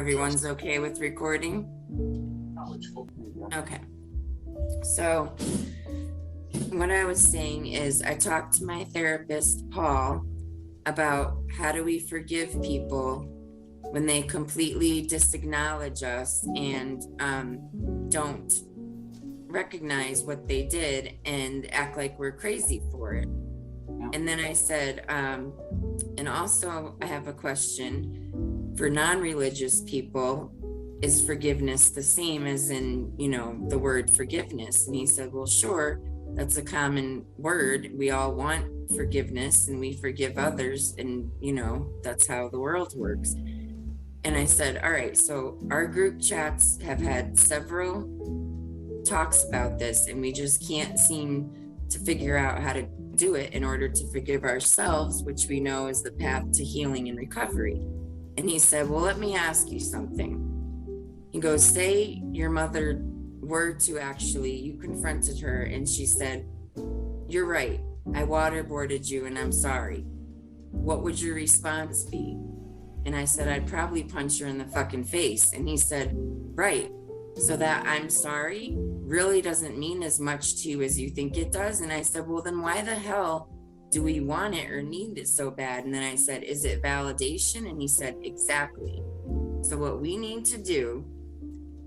Everyone's okay with recording? Okay. So what I was saying is I talked to my therapist, Paul, about how do we forgive people when they completely disacknowledge us and don't recognize what they did and act like we're crazy for it. And then I said, and also I have a question for non-religious people. Is forgiveness the same as in, the word forgiveness? And he said, well, sure, that's a common word. We all want forgiveness and we forgive others. And, that's how the world works. And I said, all right, so our group chats have had several talks about this, and we just can't seem to figure out how to do it in order to forgive ourselves, which we know is the path to healing and recovery. And he said, well, let me ask you something. He goes, say your mother were to you confronted her and she said, you're right, I waterboarded you and I'm sorry. What would your response be? And I said, I'd probably punch her in the fucking face. And he said, right, so that I'm sorry really doesn't mean as much to you as you think it does. And I said, well, then why the hell do we want it or need it so bad? And then I said, is it validation? And he said, exactly. So what we need to do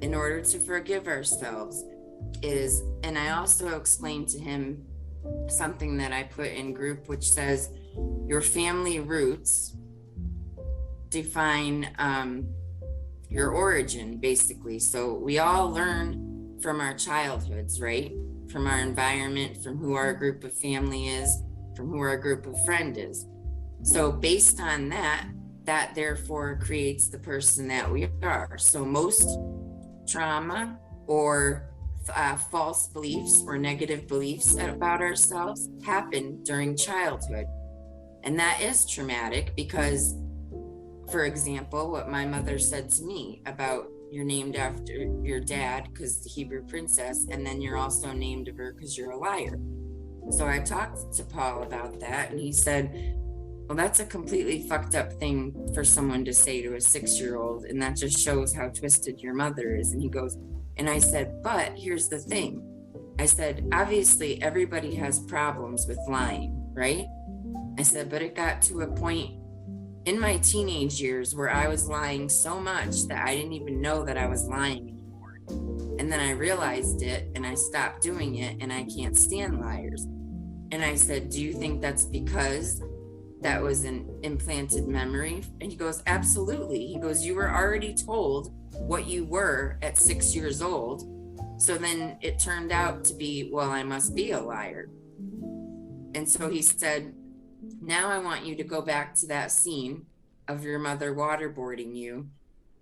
in order to forgive ourselves is, and I also explained to him something that I put in group, which says your family roots define your origin, basically. So we all learn from our childhoods, right? From our environment, from who our group of family is, from who our group of friend is. So based on that therefore creates the person that we are. So most trauma or false beliefs or negative beliefs about ourselves happen during childhood. And that is traumatic because, for example, what my mother said to me about you're named after your dad because the Hebrew princess, and then you're also named of her because you're a liar. So I talked to Paul about that, and he said, well, that's a completely fucked up thing for someone to say to a 6-year-old, and that just shows how twisted your mother is. And he goes, and I said, but here's the thing. I said, obviously everybody has problems with lying, right? I said, but it got to a point in my teenage years where I was lying so much that I didn't even know that I was lying anymore. And then I realized it and I stopped doing it, and I can't stand liars. And I said, do you think that's because that was an implanted memory? And he goes, absolutely. He goes, you were already told what you were at 6 years old. So then it turned out to be, well, I must be a liar. And so he said, now I want you to go back to that scene of your mother waterboarding you.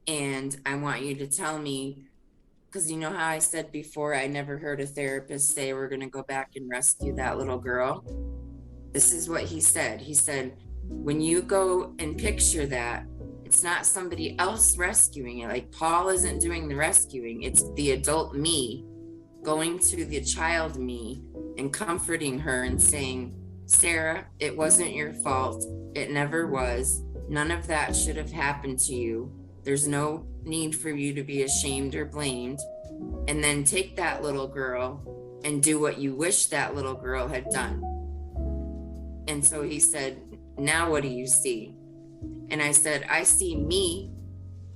And I want you to tell me, because you know how I said before, I never heard a therapist say, we're going to go back and rescue that little girl. This is what he said. He said, when you go and picture that, it's not somebody else rescuing it. Like Paul isn't doing the rescuing. It's the adult me going to the child me and comforting her and saying, Sarah, it wasn't your fault. It never was. None of that should have happened to you. There's no need for you to be ashamed or blamed. And then take that little girl and do what you wish that little girl had done. And so he said, now what do you see? And I said, I see me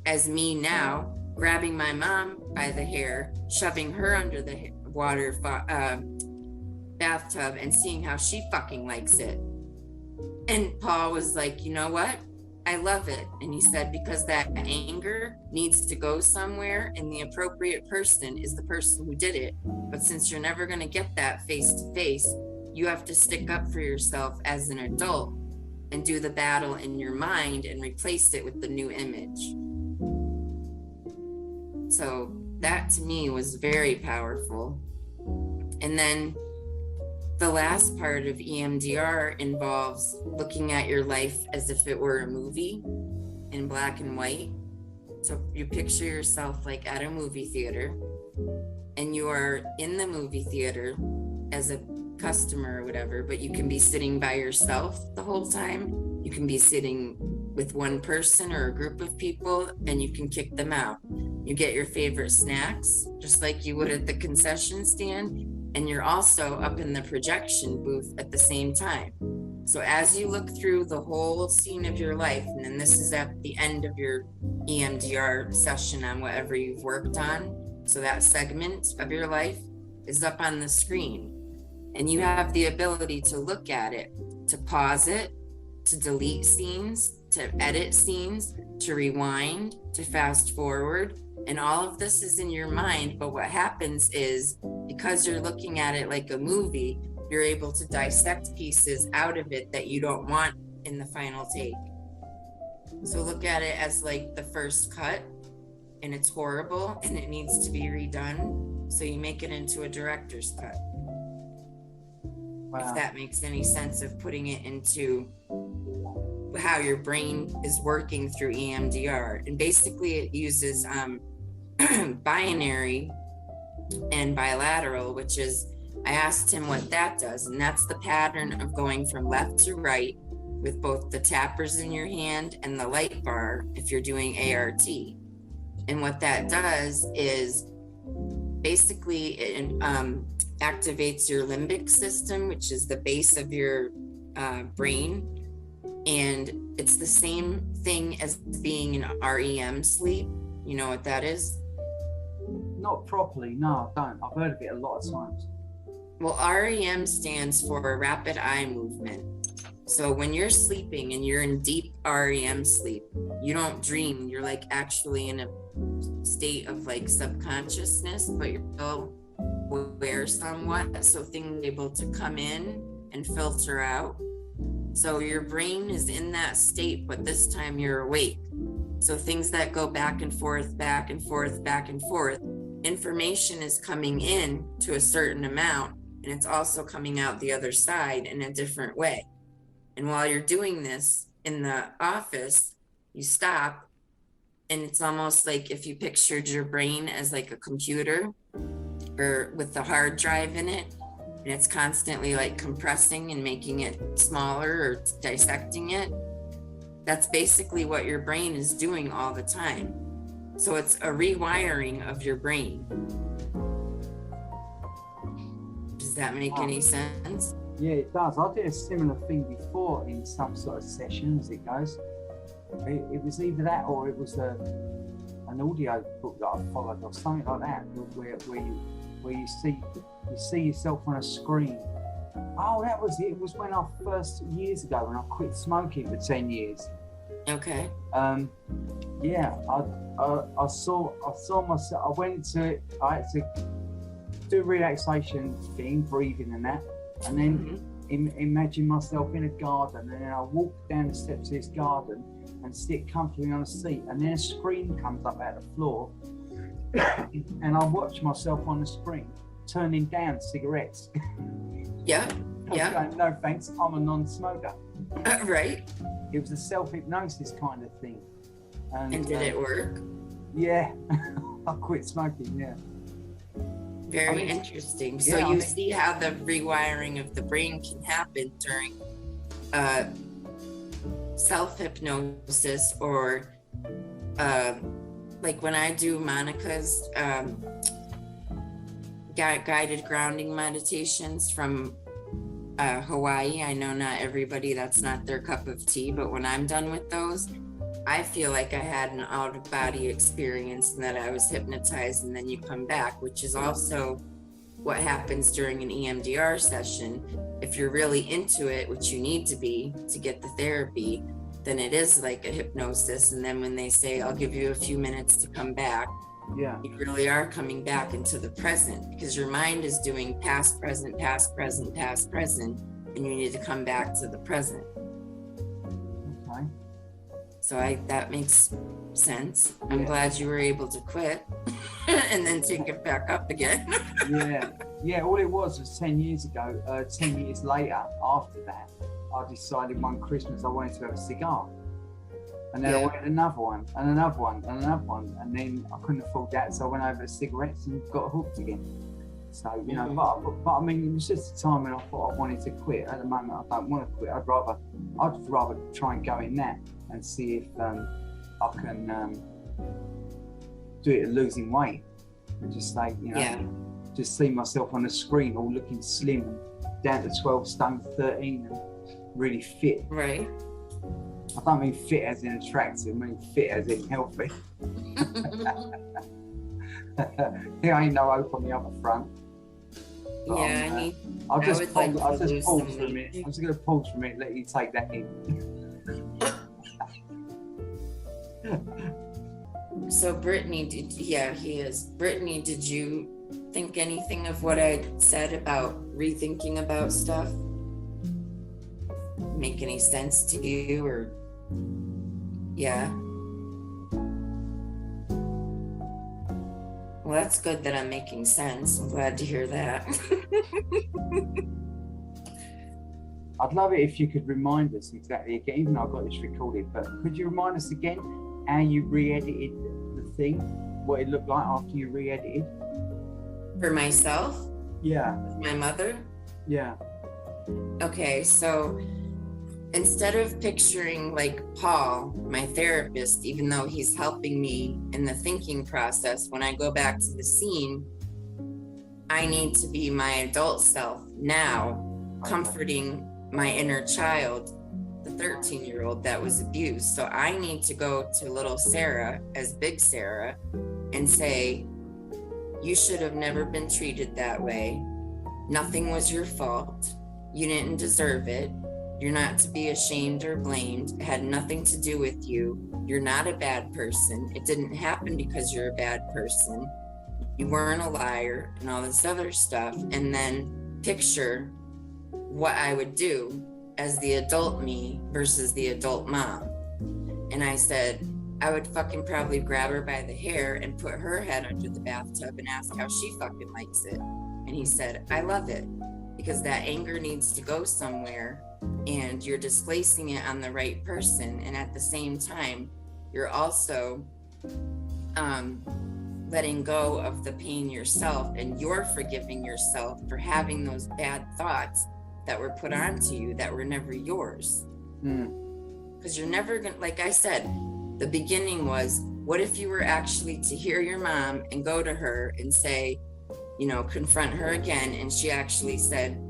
as me now, grabbing my mom by the hair, shoving her under the water bathtub and seeing how she fucking likes it. And Paul was like, you know what? I love it. And he said, because that anger needs to go somewhere, and the appropriate person is the person who did it. But since you're never going to get that face to face, you have to stick up for yourself as an adult and do the battle in your mind and replace it with the new image. So that to me was very powerful. And then the last part of EMDR involves looking at your life as if it were a movie in black and white. So you picture yourself like at a movie theater, and you are in the movie theater as a customer or whatever, but you can be sitting by yourself the whole time. You can be sitting with one person or a group of people, and you can kick them out. You get your favorite snacks, just like you would at the concession stand, and you're also up in the projection booth at the same time. So as you look through the whole scene of your life, and then this is at the end of your EMDR session on whatever you've worked on, so that segment of your life is up on the screen, and you have the ability to look at it, to pause it, to delete scenes, to edit scenes, to rewind, to fast forward. And all of this is in your mind. But what happens is, because you're looking at it like a movie, you're able to dissect pieces out of it that you don't want in the final take. So look at it as like the first cut, and it's horrible and it needs to be redone. So you make it into a director's cut. Wow. If that makes any sense of putting it into how your brain is working through EMDR. And basically it uses binary and bilateral, which is, I asked him what that does, and that's the pattern of going from left to right with both the tappers in your hand and the light bar if you're doing ART. And what that does is basically it activates your limbic system, which is the base of your brain. And it's the same thing as being in REM sleep. You know what that is? Not properly, no, I don't. I've heard of it a lot of times. Well, REM stands for rapid eye movement. So when you're sleeping and you're in deep REM sleep, you don't dream. You're like actually in a state of like subconsciousness, but you're still aware somewhat. So things are able to come in and filter out. So your brain is in that state, but this time you're awake. So things that go back and forth, back and forth, back and forth, information is coming in to a certain amount, and it's also coming out the other side in a different way. And while you're doing this in the office, you stop, and it's almost like if you pictured your brain as like a computer or with the hard drive in it, and it's constantly like compressing and making it smaller or dissecting it. That's basically what your brain is doing all the time. So it's a rewiring of your brain. Does that make any sense? Yeah, it does. I did a similar thing before in some sort of session, as it goes. It was either that or it was an audio book that I followed or something like that, where you see yourself on a screen. Oh, that was it. It was when I first, years ago, when I quit smoking for 10 years. Okay. Yeah, I saw myself. I went to it. I had to do a relaxation thing, breathing and that, and then imagine myself in a garden, and then I walk down the steps of this garden and sit comfortably on a seat, and then a screen comes up out of the floor, and I watch myself on the screen turning down cigarettes. Yeah. Yeah. Going, no thanks, I'm a non-smoker. Right. It was a self-hypnosis kind of thing. And did it work? Yeah. I quit smoking, yeah. Very interesting. So you see how the rewiring of the brain can happen during self-hypnosis, or like when I do Monica's guided grounding meditations from Hawaii. I know not everybody, that's not their cup of tea, but when I'm done with those, I feel like I had an out-of-body experience and that I was hypnotized, and then you come back, which is also what happens during an EMDR session. If you're really into it, which you need to be to get the therapy, then it is like a hypnosis. And then when they say, I'll give you a few minutes to come back, yeah, you really are coming back into the present, because your mind is doing past, present, past, present, past, present, and you need to come back to the present. Okay. So that makes sense. I'm glad you were able to quit and then take it back up again. Yeah, all it was 10 years ago. 10 years later, after that, I decided one Christmas I wanted to have a cigar. And then I wanted another one, and another one, and another one. And then I couldn't afford that, so I went over to cigarettes and got hooked again. So, you know, but I mean, it was just a time when I thought I wanted to quit. At the moment, I don't want to quit. I'd rather try and go in that and see if I can do it at losing weight, and just say, you know, just see myself on the screen all looking slim, down to 12 stone 13 and really fit. Right. I don't mean fit as in attractive, I mean fit as in healthy. There ain't no hope on the other front. But Yeah, I'll just pause pause for a minute. I'm just going to pause for a minute, let you take that in. So Brittany, he is. Brittany, did you think anything of what I said about rethinking about stuff? Make any sense to you, or yeah? Well, that's good that I'm making sense. I'm glad to hear that. I'd love it if you could remind us exactly again, even though I've got this recorded, but could you remind us again how you re-edited the thing, what it looked like after you re-edited? For myself? Yeah. With my mother? Yeah. Okay, so instead of picturing like Paul, my therapist, even though he's helping me in the thinking process, when I go back to the scene, I need to be my adult self now, comforting my inner child, the 13-year-old that was abused. So I need to go to little Sarah as big Sarah and say, you should have never been treated that way. Nothing was your fault. You didn't deserve it. You're not to be ashamed or blamed. It had nothing to do with you. You're not a bad person. It didn't happen because you're a bad person. You weren't a liar and all this other stuff. And then picture what I would do as the adult me versus the adult mom. And I said, I would fucking probably grab her by the hair and put her head under the bathtub and ask how she fucking likes it. And he said, I love it, because that anger needs to go somewhere and you're displacing it on the right person. And at the same time, you're also letting go of the pain yourself, and you're forgiving yourself for having those bad thoughts that were put onto you that were never yours. Because you're never gonna, like I said, the beginning was, what if you were actually to hear your mom and go to her and say, you know, confront her again, and she actually said,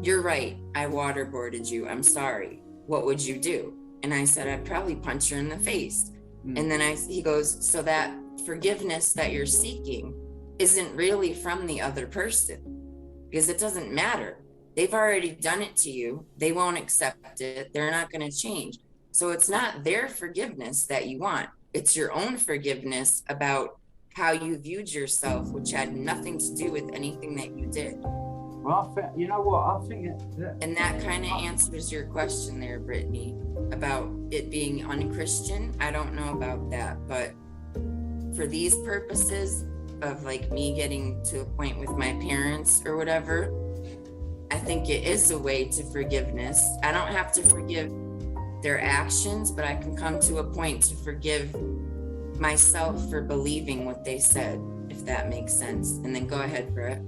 you're right, I waterboarded you, I'm sorry, what would you do? And I said, I'd probably punch her in the face. And then he goes, so that forgiveness that you're seeking isn't really from the other person, because it doesn't matter. They've already done it to you. They won't accept it. They're not going to change. So it's not their forgiveness that you want. It's your own forgiveness about how you viewed yourself, which had nothing to do with anything that you did. Well, you know what? I think and that kind of answers your question there, Brittany, about it being unchristian. I don't know about that, but for these purposes of like me getting to a point with my parents or whatever, I think it is a way to forgiveness. I don't have to forgive their actions, but I can come to a point to forgive myself for believing what they said, if that makes sense. And then go ahead, Brett.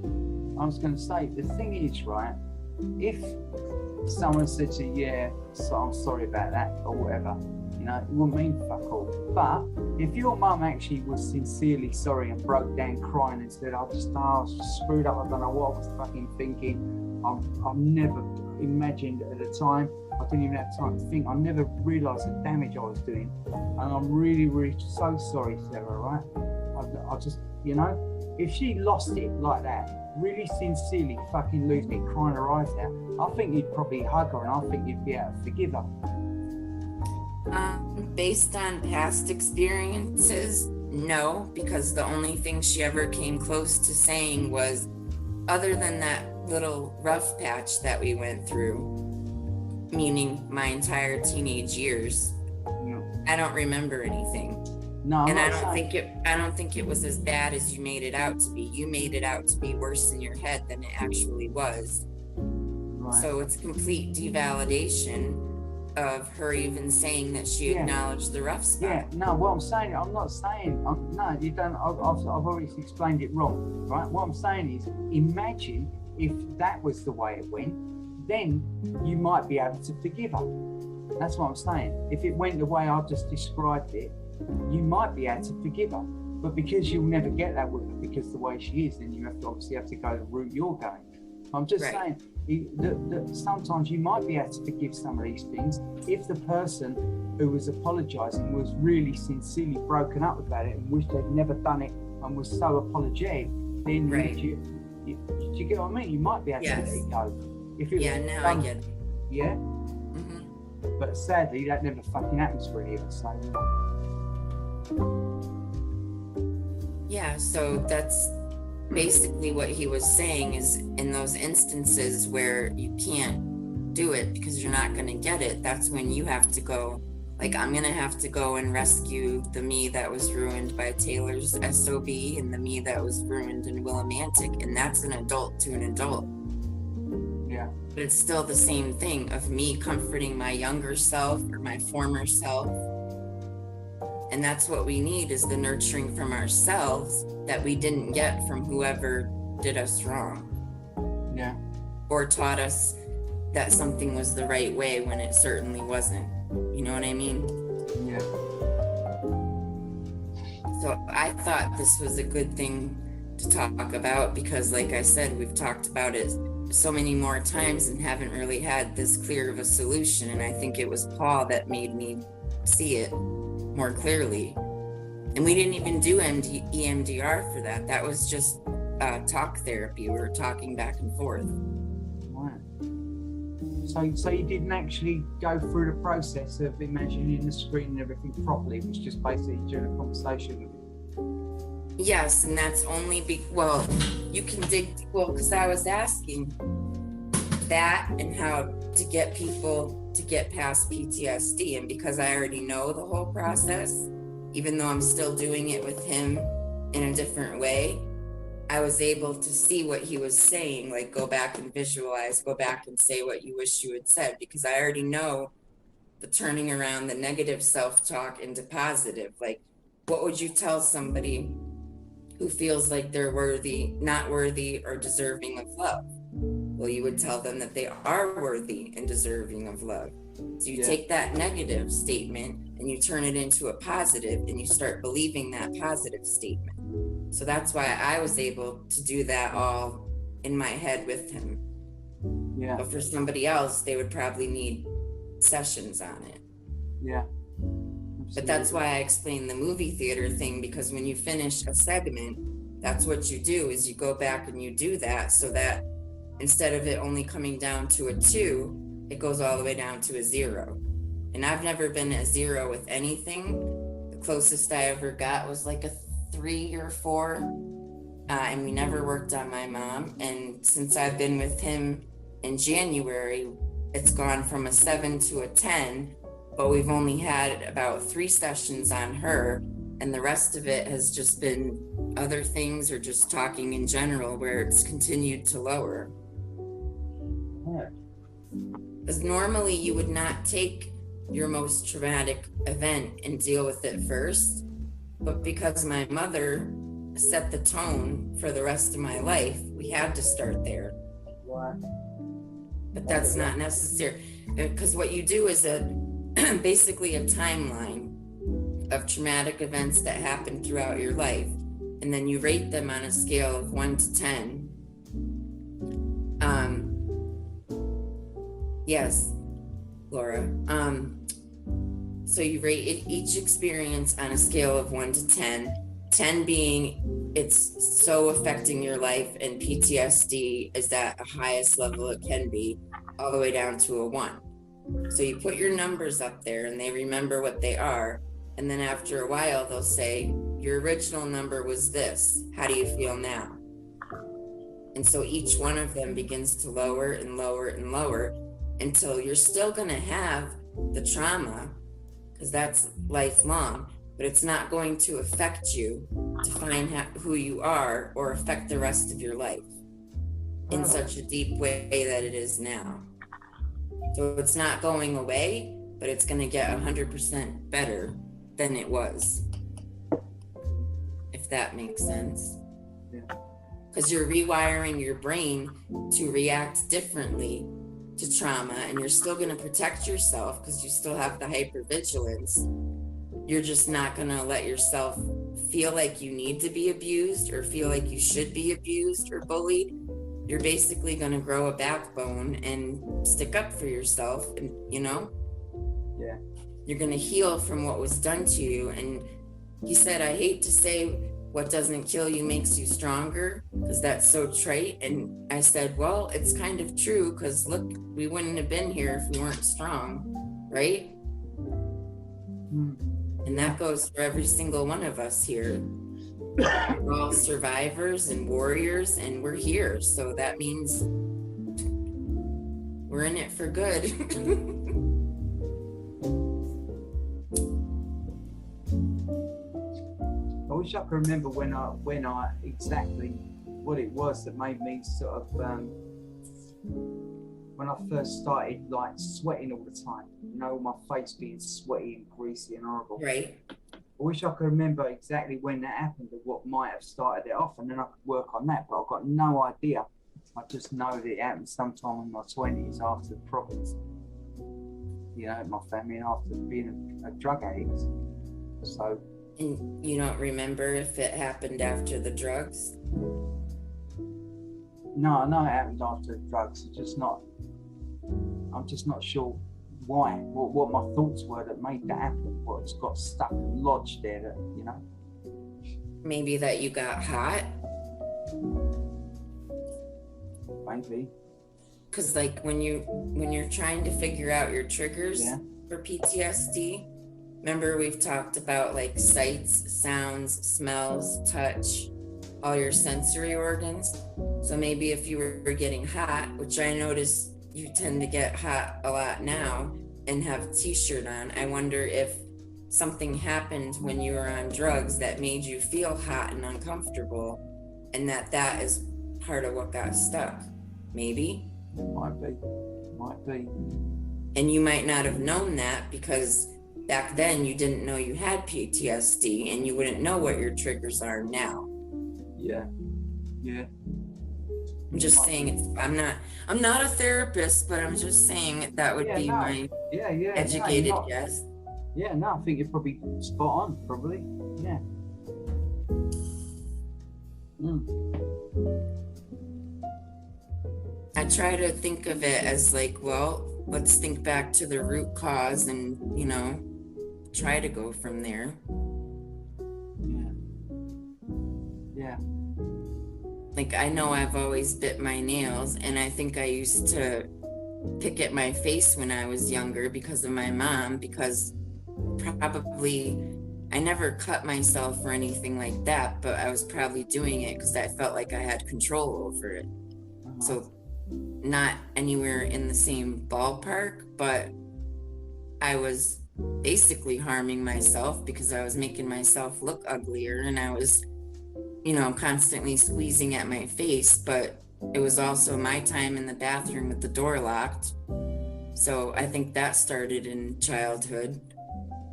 I was going to say, the thing is, right, if someone said to you, yeah, so I'm sorry about that, or whatever, you know, it wouldn't mean fuck all. But if your mum actually was sincerely sorry and broke down crying and said, I was screwed up, I don't know what I was fucking thinking, I've never imagined at the time, I didn't even have time to think, I never realised the damage I was doing, and I'm really, really so sorry, Sarah, right? I just, you know, if she lost it like that, really sincerely fucking losing it, crying her eyes out, I think you'd probably hug her, and I think you'd be able to forgive her. Based on past experiences, no, because the only thing she ever came close to saying was, other than that little rough patch that we went through, meaning my entire teenage years, I don't remember anything. No, and I don't think it was as bad as you made it out to be. You made it out to be worse in your head than it actually was. Right. So it's complete devalidation of her even saying that she acknowledged the rough spot. Yeah, no, what I'm saying, I'm not saying, no, you don't, I've already explained it wrong, right? What I'm saying is, imagine if that was the way it went, then you might be able to forgive her. That's what I'm saying. If it went the way I've just described it, you might be able to forgive her. But because you'll never get that with her because the way she is, then you obviously have to go the route you're going. I'm just saying that sometimes you might be able to forgive some of these things if the person who was apologising was really sincerely broken up about it and wished they'd never done it and was so apologetic. Then you get what I mean? You might be able to let it go. If it was now done, I get it. Yeah. But sadly, that never fucking happens for any of us. Yeah, so that's basically what he was saying, is in those instances where you can't do it because you're not going to get it, that's when you have to go, like, I'm going to have to go and rescue the me that was ruined by Taylor's SOB and the me that was ruined in Willimantic, and that's an adult to an adult. Yeah. But it's still the same thing of me comforting my younger self or my former self. And that's what we need, is the nurturing from ourselves that we didn't get from whoever did us wrong. Yeah. Or taught us that something was the right way when it certainly wasn't. You know what I mean? Yeah. So I thought this was a good thing to talk about because, like I said, we've talked about it so many more times and haven't really had this clear of a solution. And I think it was Paul that made me see it more clearly. And we didn't even do EMDR for that. That was just talk therapy. We were talking back and forth. Right. So you didn't actually go through the process of imagining the screen and everything properly. It was just basically during a conversation with him. Yes, and that's only you can dig, because I was asking that and how to get people to get past PTSD. And because I already know the whole process, even though I'm still doing it with him in a different way, I was able to see what he was saying, like go back and visualize, go back and say what you wish you had said, because I already know the turning around the negative self-talk into positive. Like, what would you tell somebody who feels like they're not worthy or deserving of love? Well, you would tell them that they are worthy and deserving of love. So you take that negative statement and you turn it into a positive, and you start believing that positive statement. So that's why I was able to do that all in my head with him. Yeah. But for somebody else, they would probably need sessions on it. Yeah. But that's why I explained the movie theater thing, because when you finish a segment, that's what you do, is you go back and you do that, so that instead of it only coming down to a 2, it goes all the way down to a 0. And I've never been a 0 with anything. The closest I ever got was like a 3 or 4. And we never worked on my mom. And since I've been with him in January, it's gone from a 7 to a 10. But we've only had about 3 sessions on her, and the rest of it has just been other things or just talking in general, where it's continued to lower. Because normally you would not take your most traumatic event and deal with it first, but because my mother set the tone for the rest of my life, we had to start there. But that's not necessary, because what you do is basically a timeline of traumatic events that happen throughout your life, and then you rate them on a scale of 1 to 10. Yes, Laura. So you rate each experience on a scale of 1 to 10, 10 being it's so affecting your life, and PTSD is at the highest level it can be, all the way down to a 1. So you put your numbers up there and they remember what they are. And then after a while, they'll say, your original number was this. How do you feel now? And so each one of them begins to lower and lower and lower until you're still going to have the trauma, because that's lifelong, but it's not going to affect you to find who you are or affect the rest of your life in such a deep way that it is now. So it's not going away, but it's going to get 100% better than it was, if that makes sense. Yeah. Because you're rewiring your brain to react differently to trauma, and you're still going to protect yourself because you still have the hypervigilance. You're just not going to let yourself feel like you need to be abused or feel like you should be abused or bullied. You're basically going to grow a backbone and stick up for yourself, and Yeah. you're going to heal from what was done to you. And he said, I hate to say what doesn't kill you makes you stronger, because that's so trite. And I said, well, it's kind of true, because look, we wouldn't have been here if we weren't strong, right? And that goes for every single one of us here. We're all survivors and warriors, and we're here. So that means we're in it for good. I wish I could remember when I exactly what it was that made me sort of when I first started like sweating all the time, my face being sweaty and greasy and horrible. Right. I wish I could remember exactly when that happened or what might have started it off, and then I could work on that, but I've got no idea. I just know that it happened sometime in my 20s after the problems, my family, and after being a drug addict. So. And you don't remember if it happened after the drugs? No, I know it happened after the drugs. I'm just not sure why, what my thoughts were that made that happen, what's got stuck and lodged there that, Maybe that you got hot? Maybe. Because like when you're trying to figure out your triggers for PTSD, remember we've talked about like sights, sounds, smells, touch, all your sensory organs. So maybe if you were getting hot, which I notice you tend to get hot a lot now and have a t-shirt on, I wonder if something happened when you were on drugs that made you feel hot and uncomfortable, and that is part of what got stuck. Maybe. Might be. And you might not have known that because back then you didn't know you had PTSD, and you wouldn't know what your triggers are now. Yeah. I'm just saying, I'm not a therapist, but I'm just saying that would be my educated guess. Yeah, no, I think you're probably spot on, probably. Yeah. I try to think of it as like, well, let's think back to the root cause and, try to go from there. Yeah. Like, I know I've always bit my nails, and I think I used to pick at my face when I was younger because of my mom, because probably I never cut myself or anything like that, but I was probably doing it because I felt like I had control over it. So not anywhere in the same ballpark, but I was basically harming myself because I was making myself look uglier, and I was constantly squeezing at my face, but it was also my time in the bathroom with the door locked. So I think that started in childhood.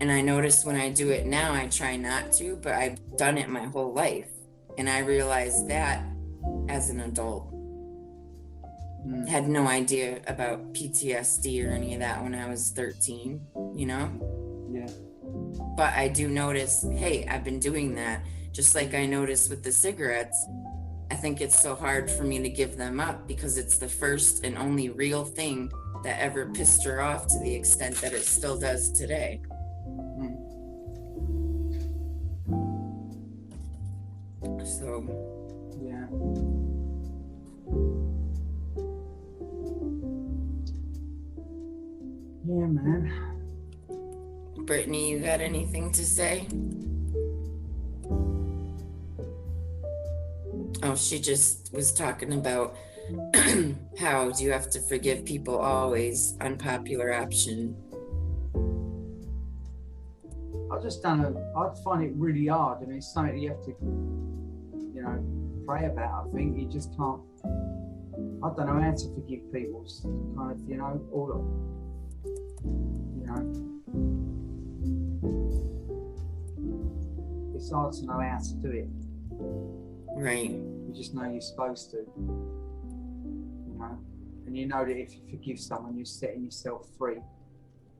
And I notice when I do it now, I try not to, but I've done it my whole life. And I realized that as an adult. Had no idea about PTSD or any of that when I was 13, Yeah. But I do notice, hey, I've been doing that. Just like I noticed with the cigarettes, I think it's so hard for me to give them up because it's the first and only real thing that ever pissed her off to the extent that it still does today. So, yeah. Yeah, man. Brittany, you got anything to say? Oh, she just was talking about how do you have to forgive people always, unpopular option. I find it really hard. I mean, it's something you have to, pray about. I think you just can't, I don't know how to forgive people. It's kind of, all of, it's hard to know how to do it. Right. You just know you're supposed to, you know, and you know that if you forgive someone, you're setting yourself free.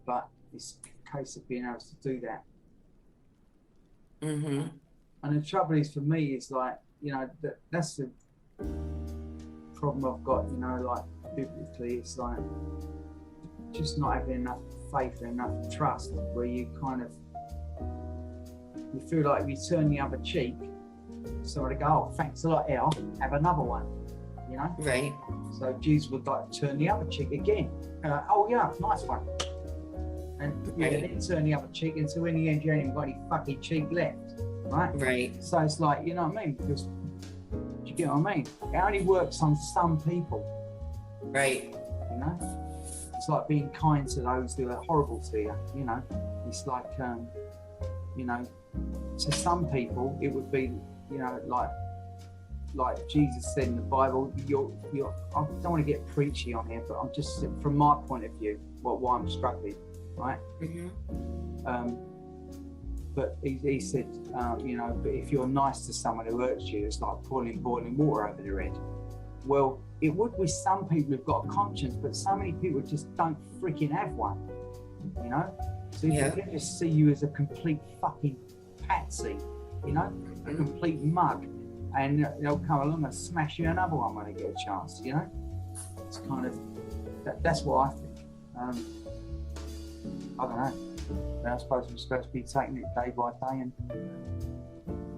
But it's a case of being able to do that. Mm-hmm. And the trouble is for me is like, you know, that's the problem I've got, you know, like biblically, it's like just not having enough faith and enough trust, where you kind of, you feel like if you turn the other cheek, somebody go, oh, thanks a lot, El, have another one, you know? Right. So Jesus would like to turn the other cheek again. Oh yeah, nice one. And yeah, Right. then turn the other cheek until in the end you ain't even got any fucking cheek left, right? Right. So it's like, you know what I mean? Because, do you get what I mean? It only works on some people, Right. you know? It's like being kind to those who are horrible to you, you know? It's like, you know, to some people it would be, you know, like Jesus said in the Bible, you're I don't want to get preachy on here, but I'm just, from my point of view, why I'm struggling, right? Mm-hmm. But he said, you know, but if you're nice to someone who hurts you, it's like pouring boiling water over their head. Well, it would with some people who've got a conscience, but so many people just don't freaking have one, you know? So Yeah. they just see you as a complete fucking patsy, you know, a complete mug, and they'll come along and smash you another one when they get a chance, you know? It's kind of, that's what I think. I don't know. I suppose we're supposed to be taking it day by day and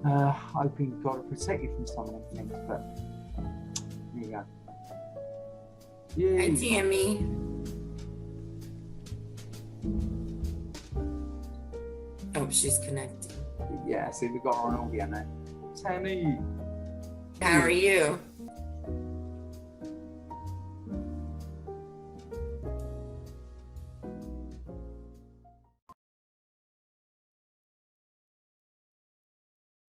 hoping God will protect you from some of them things, but there you go. Yeah. Hi, Tammy. Oh, she's connected. Yeah, see, we got her on audio now. Tammy. How are you?